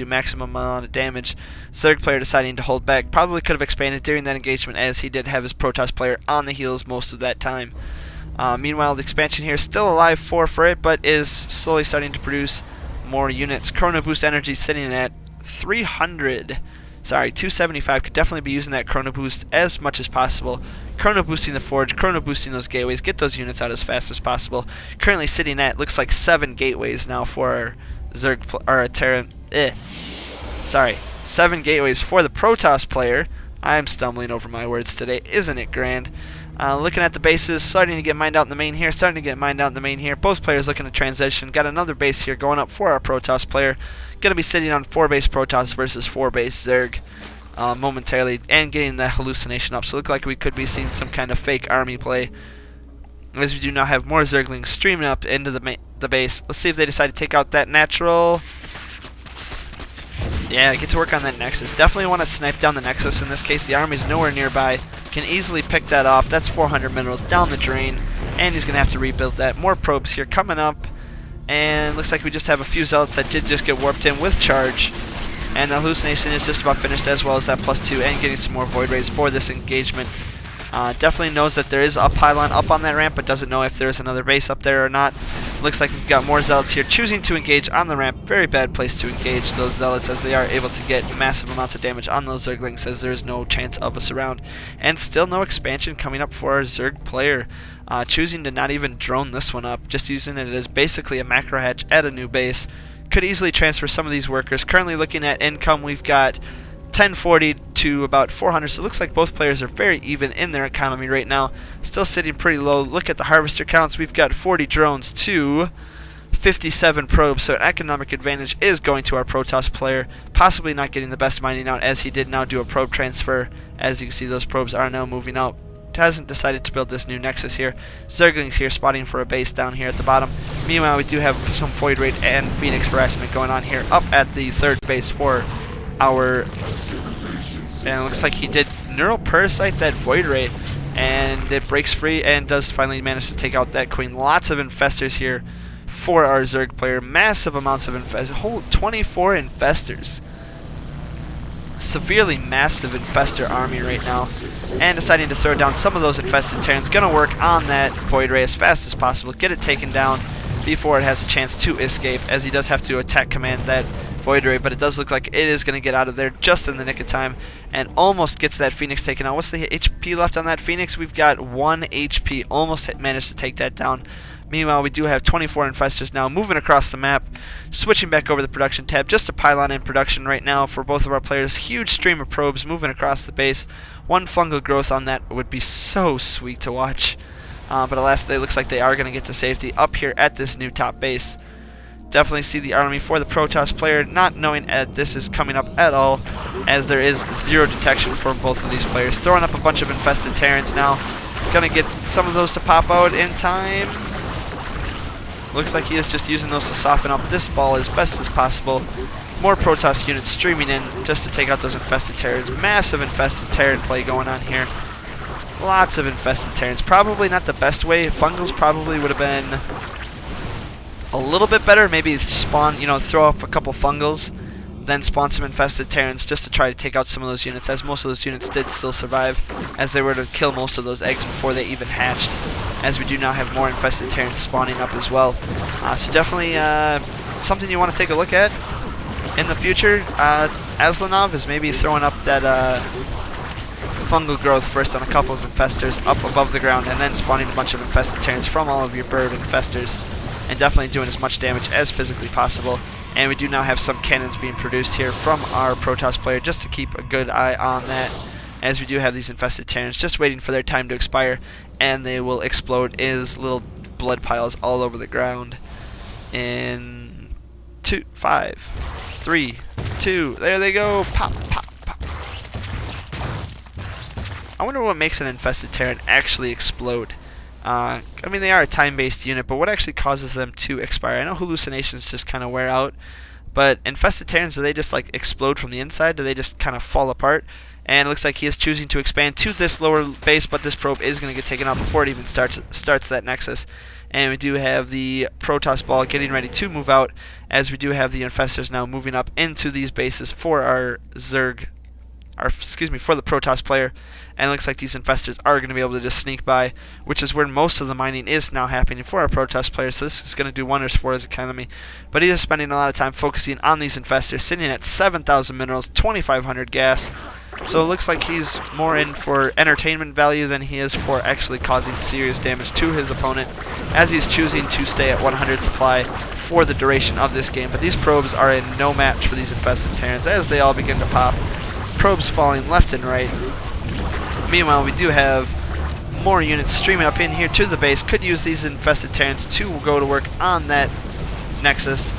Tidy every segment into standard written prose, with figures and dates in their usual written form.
do maximum amount of damage. Zerg player deciding to hold back. Probably could have expanded during that engagement, as he did have his Protoss player on the heels most of that time. Meanwhile, the expansion here still alive for Furret, but is slowly starting to produce more units. Chrono Boost energy sitting at 275. Could definitely be using that Chrono Boost as much as possible. Chrono boosting the Forge, Chrono boosting those gateways, get those units out as fast as possible. Currently sitting at, looks like 7 gateways now for our Zerg, or Terran, 7 gateways for the Protoss player. I'm stumbling over my words today, isn't it grand? Looking at the bases, starting to get mined out in the main here, Both players looking to transition. Got another base here going up for our Protoss player. Going to be sitting on 4 base Protoss versus 4 base Zerg momentarily, and getting the hallucination up. So look like we could be seeing some kind of fake army play, as we do now have more Zerglings streaming up into the base. Let's see if they decide to take out that natural. Yeah, get to work on that Nexus. Definitely want to snipe down the Nexus in this case. The army's nowhere nearby. Can easily pick that off. That's 400 minerals down the drain, and he's going to have to rebuild that. More probes here coming up, and looks like we just have a few Zealots that did just get warped in with charge. And the hallucination is just about finished, as well as that +2, and getting some more Void Rays for this engagement. Definitely knows that there is a pylon up on that ramp, but doesn't know if there's another base up there or not. Looks like we've got more Zealots here choosing to engage on the ramp. Very bad place to engage those Zealots, as they are able to get massive amounts of damage on those Zerglings, as there is no chance of a surround. And still no expansion coming up for our Zerg player. Choosing to not even drone this one up, just using it as basically a macro hatch at a new base. Could easily transfer some of these workers. Currently looking at income, we've got 1040 to about 400, so it looks like both players are very even in their economy right now. Still sitting pretty low. Look at the harvester counts. We've got 40 drones to 57 probes, so an economic advantage is going to our Protoss player. Possibly not getting the best mining out, as he did now do a probe transfer. As you can see, those probes are now moving out. Hasn't decided to build this new Nexus here. Zerglings here spotting for a base down here at the bottom. Meanwhile, we do have some Void Raid and Phoenix harassment going on here up at the 3rd base for our... And it looks like he did Neural Parasite that Void Raid, and it breaks free and does finally manage to take out that Queen. Lots of Infestors here for our Zerg player. Massive amounts of Infestors. Whole 24 Infestors. Severely massive Infestor army right now, and deciding to throw down some of those infested Terrans. Gonna work on that Void Ray as fast as possible, get it taken down before it has a chance to escape, as he does have to attack command that Void Ray, but it does look like it is going to get out of there just in the nick of time, and almost gets that Phoenix taken out. What's the HP left on that Phoenix? We've got 1 HP, almost managed to take that down. Meanwhile, we do have 24 Infestors now moving across the map, switching back over the production tab. Just a pylon in production right now for both of our players. Huge stream of probes moving across the base. 1 fungal growth on that would be so sweet to watch. But alas, it looks like they are going to get to safety up here at this new top base. Definitely see the army for the Protoss player, not knowing that this is coming up at all, as there is 0 detection for both of these players. Throwing up a bunch of infested Terrans now. Going to get some of those to pop out in time. Looks like he is just using those to soften up this ball as best as possible. More Protoss units streaming in just to take out those infested Terrans. Massive infested Terran play going on here. Lots of infested Terrans. Probably not the best way. Fungals probably would have been a little bit better. Maybe spawn, throw up a couple Fungals, then spawn some infested Terrans just to try to take out some of those units, as most of those units did still survive, as they were to kill most of those eggs before they even hatched, as we do now have more infested Terrans spawning up as well. So definitely something you want to take a look at in the future. Aslanov is maybe throwing up that fungal growth first on a couple of Infestors up above the ground, and then spawning a bunch of infested Terrans from all of your bird Infestors, and definitely doing as much damage as physically possible. And we do now have some cannons being produced here from our Protoss player, just to keep a good eye on that, as we do have these infested Terrans just waiting for their time to expire, and they will explode as little blood piles all over the ground. In 2, 5, 3, 2, there they go, pop, pop, pop. I wonder what makes an infested Terran actually explode. I mean, they are a time-based unit, but what actually causes them to expire? I know hallucinations just kind of wear out, but infested Terrans, do they just like explode from the inside? Do they just kind of fall apart? And it looks like he is choosing to expand to this lower base, but this probe is going to get taken out before it even starts that Nexus. And we do have the Protoss ball getting ready to move out, as we do have the Infestors now moving up into these bases for our Zerg, for the Protoss player. And it looks like these Infestors are going to be able to just sneak by, which is where most of the mining is now happening for our Protoss player. So this is going to do wonders for his economy. But he is spending a lot of time focusing on these Infestors, sitting at 7,000 minerals, 2,500 gas. So it looks like he's more in for entertainment value than he is for actually causing serious damage to his opponent, as he's choosing to stay at 100 supply for the duration of this game. But these probes are in no match for these infested Terrans as they all begin to pop. Probes falling left and right. Meanwhile, we do have more units streaming up in here to the base. Could use these infested Terrans to go to work on that Nexus,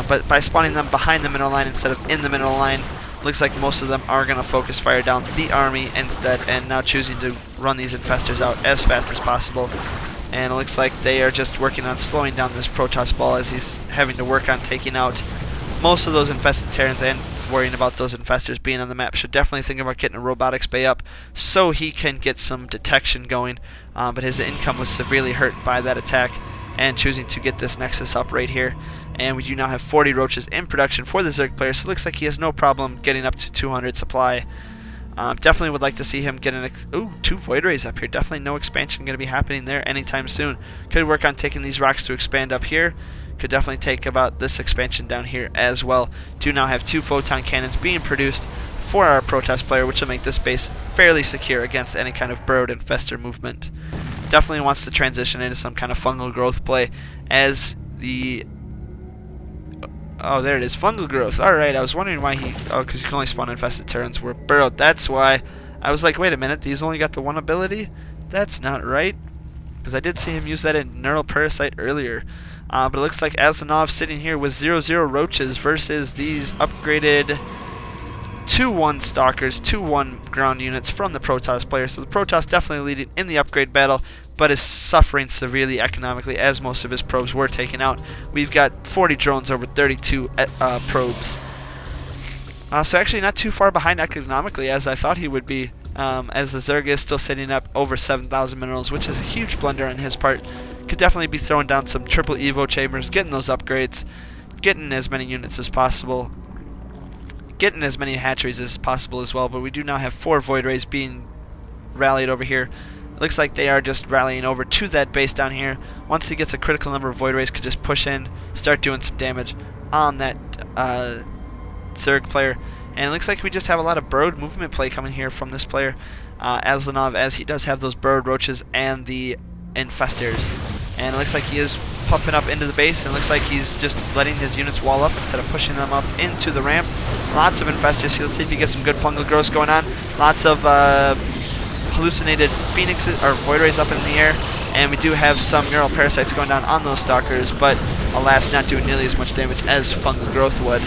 but by spawning them behind the mineral line instead of in the mineral line, looks like most of them are going to focus fire down the army instead, and now choosing to run these Infestors out as fast as possible. And it looks like they are just working on slowing down this Protoss ball, as he's having to work on taking out most of those infested Terrans and worrying about those Infestors being on the map. Should definitely think about getting a robotics bay up so he can get some detection going, but his income was severely hurt by that attack, and choosing to get this Nexus up right here. And we do now have 40 roaches in production for the Zerg player, so it looks like he has no problem getting up to 200 supply. Definitely would like to see him get an... Ooh, 2 Void Rays up here. Definitely no expansion going to be happening there anytime soon. Could work on taking these rocks to expand up here. Could definitely take about this expansion down here as well. Do now have 2 photon cannons being produced for our Protoss player, which will make this base fairly secure against any kind of burrowed infestor movement. Definitely wants to transition into some kind of fungal growth play, as the... Oh, there it is, fungal growth. Alright, I was wondering why he... Oh, because you can only spawn infested Terrans were burrowed. That's why. I was like, wait a minute, these only got the 1 ability? That's not right. Because I did see him use that in Neural Parasite earlier. But it looks like Aslanov sitting here with 0-0 roaches versus these upgraded 2-1 stalkers, 2-1 ground units from the Protoss player. So the Protoss definitely leading in the upgrade battle, but is suffering severely economically as most of his probes were taken out. We've got 40 drones over 32 probes. So actually not too far behind economically as I thought he would be, as the Zerg is still sitting up over 7,000 minerals, which is a huge blunder on his part. Could definitely be throwing down some triple Evo chambers, getting those upgrades, getting as many units as possible, getting as many hatcheries as possible as well. But we do now have 4 Void Rays being rallied over here. It looks like they are just rallying over to that base down here. Once he gets a critical number of Void Rays, could just push in, start doing some damage on that Zerg player. And it looks like we just have a lot of burrowed movement play coming here from this player, Aslanov, as he does have those burrowed roaches and the infestors. And it looks like he is pumping up into the base, and it looks like he's just letting his units wall up instead of pushing them up into the ramp. Lots of infestors here. Let's see if he gets some good fungal growth going on. Lots of hallucinated phoenixes or Void Rays up in the air, and we do have some neural parasites going down on those stalkers, but alas, not doing nearly as much damage as fungal growth would.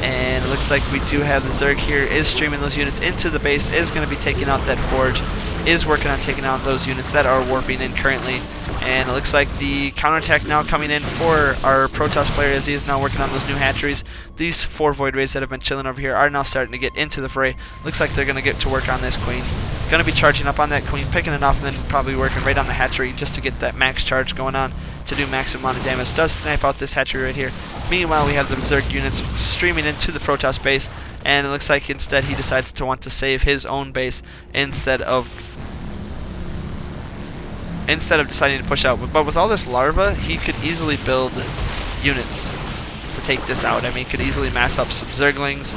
And it looks like we do have the Zerg here is streaming those units into the base, is going to be taking out that forge, is working on taking out those units that are warping in currently. And it looks like the counterattack now coming in for our Protoss player, as he is now working on those new hatcheries. These 4 Void Rays that have been chilling over here are now starting to get into the fray. Looks like they're going to get to work on this queen. Going to be charging up on that queen, picking it off, and then probably working right on the hatchery just to get that max charge going on to do maximum amount of damage. Does snipe out this hatchery right here. Meanwhile, we have the Zerg units streaming into the Protoss base, and it looks like instead he decides to want to save his own base instead of deciding to push out. But with all this larva, he could easily build units to take this out. I mean, he could easily mass up some Zerglings,